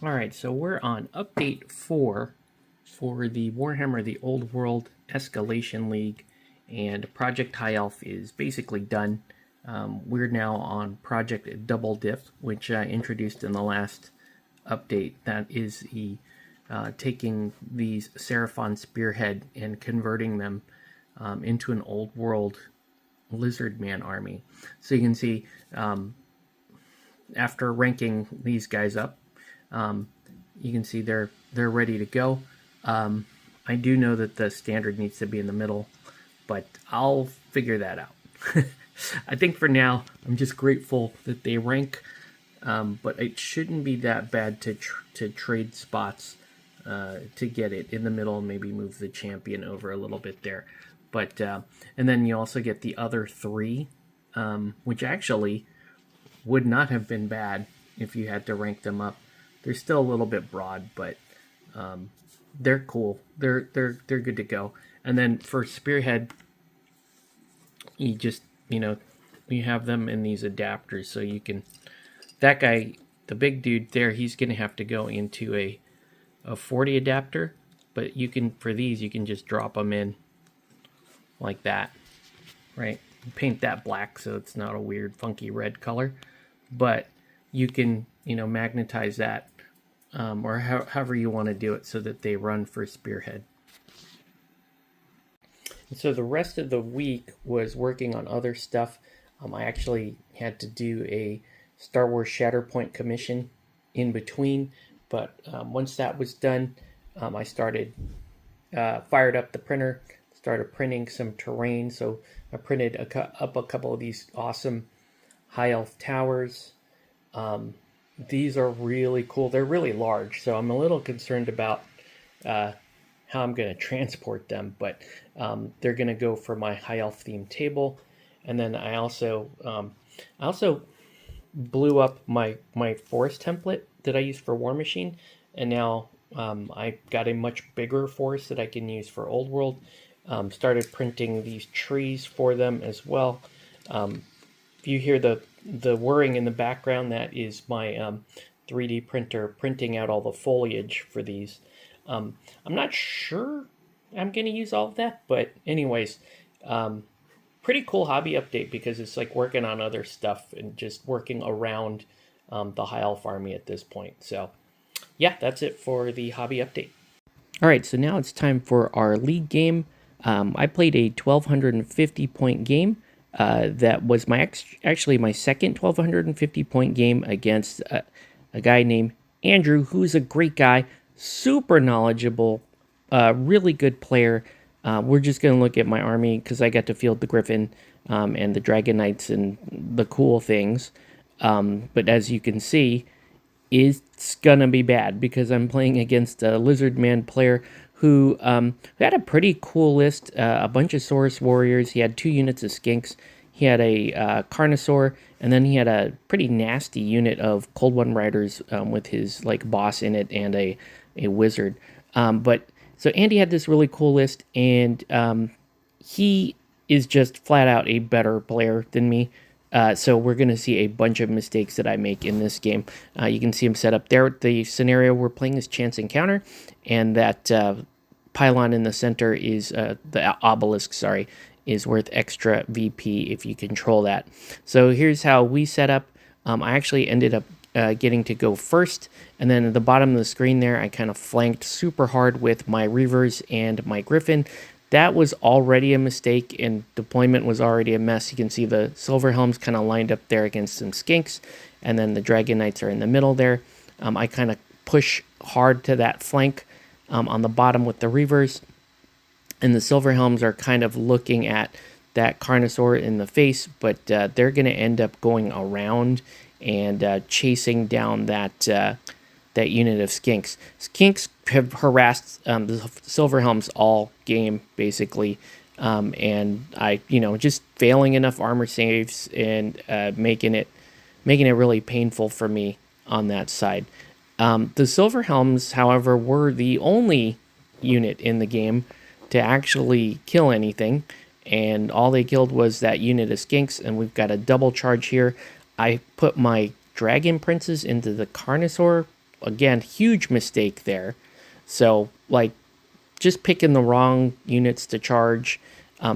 Alright, so we're on update 4 for the Warhammer The Old World Escalation League, and Project High Elf is basically done. We're now on Project Double Dip, which I introduced in the last update. That is taking these Seraphon Spearhead and converting them into an Old World Lizard Man army. So you can see after ranking these guys up, you can see they're ready to go. I do know that the standard needs to be in the middle, but I'll figure that out. I think for now, I'm just grateful that they rank, but it shouldn't be that bad to trade spots to get it in the middle and maybe move the champion over a little bit there. But and then you also get the other three, which actually would not have been bad if you had to rank them up. They're still a little bit broad, but they're cool. They're good to go. And then for Spearhead, you just you have them in these adapters, so you can. That guy, the big dude there, he's gonna have to go into a 40 adapter, but you can for these you can just drop them in like that, right? Paint that black so it's not a weird funky red color, but you can magnetize that or however you want to do it so that they run for Spearhead. And so the rest of the week was working on other stuff. I actually had to do a Star Wars Shatterpoint commission in between, but once that was done, I started fired up the printer, started printing some terrain. So I printed up a couple of these awesome high elf towers. These are really cool. They're really large, so I'm a little concerned about how I'm going to transport them, but they're going to go for my high elf themed table. And then I also blew up my forest template that I use for War Machine, and now I got a much bigger forest that I can use for Old World. Started printing these trees for them as well. If you hear the whirring in the background, that is my 3D printer printing out all the foliage for these. I'm not sure I'm going to use all of that, but anyways, pretty cool hobby update because it's like working on other stuff and just working around the High Elf army at this point. So yeah, that's it for the hobby update. All right, so now it's time for our league game. I played a 1,250 point game. That was actually my second 1,250 point game against a guy named Andrew, who's a great guy, super knowledgeable, really good player. We're just going to look at my army because I got to field the Griffin and the Dragon Knights and the cool things. But as you can see, it's going to be bad because I'm playing against a Lizard Man player who had a pretty cool list, a bunch of Saurus Warriors. He had 2 units of Skinks. He had a Carnosaur, and then he had a pretty nasty unit of Cold One Riders with his boss in it and a wizard. But so Andy had this really cool list, and he is just flat out a better player than me. So we're going to see a bunch of mistakes that I make in this game. You can see him set up there. The scenario we're playing is Chance Encounter, and that pylon in the center is the obelisk, is worth extra VP if you control that. So here's how we set up. I actually ended up getting to go first, and then at the bottom of the screen there, I kind of flanked super hard with my Reavers and my Griffin. That was already a mistake, and deployment was already a mess. You can see the Silver Helms kind of lined up there against some Skinks, and then the Dragon Knights are in the middle there. I kind of push hard to that flank on the bottom with the Reavers, and the Silver Helms are kind of looking at that Carnosaur in the face, but they're going to end up going around and chasing down that unit of Skinks. Skinks have harassed the Silver Helms all game, basically, and I, just failing enough armor saves and making it really painful for me on that side. The Silver Helms, however, were the only unit in the game to actually kill anything, and all they killed was that unit of Skinks, and we've got a double charge here. I put my Dragon Princes into the Carnosaur again, huge mistake there. So, like, just picking the wrong units to charge.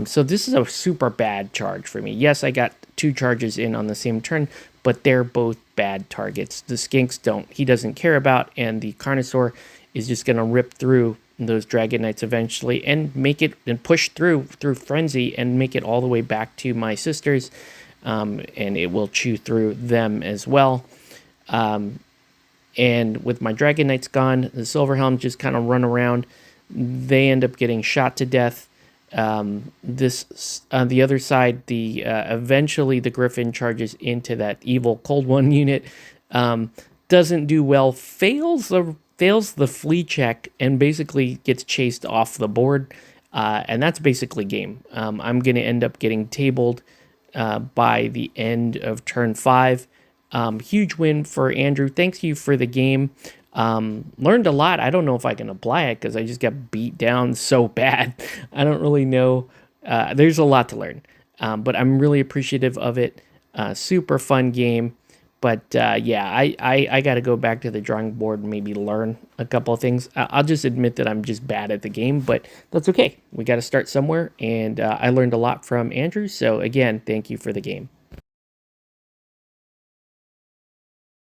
So this is a super bad charge for me. Yes, I got 2 charges in on the same turn, but they're both bad targets. The Skinks he doesn't care about, and the Carnosaur is just going to rip through those Dragon Knights eventually and make it and push through Frenzy and make it all the way back to my sisters, and it will chew through them as well. And with my Dragon Knights gone, the Silverhelms just kind of run around. They end up getting shot to death. This on the other side, eventually the Griffin charges into that evil Cold One unit. Doesn't do well. Fails the flee check and basically gets chased off the board. And that's basically game. I'm going to end up getting tabled by the end of turn 5. Huge win for Andrew. Thanks you for the game. Learned a lot. I don't know if I can apply it because I just got beat down so bad. I don't really know. There's a lot to learn, but I'm really appreciative of it. Super fun game. But yeah, I got to go back to the drawing board and maybe learn a couple of things. I'll just admit that I'm just bad at the game, but that's okay. We got to start somewhere, and I learned a lot from Andrew. So again, thank you for the game.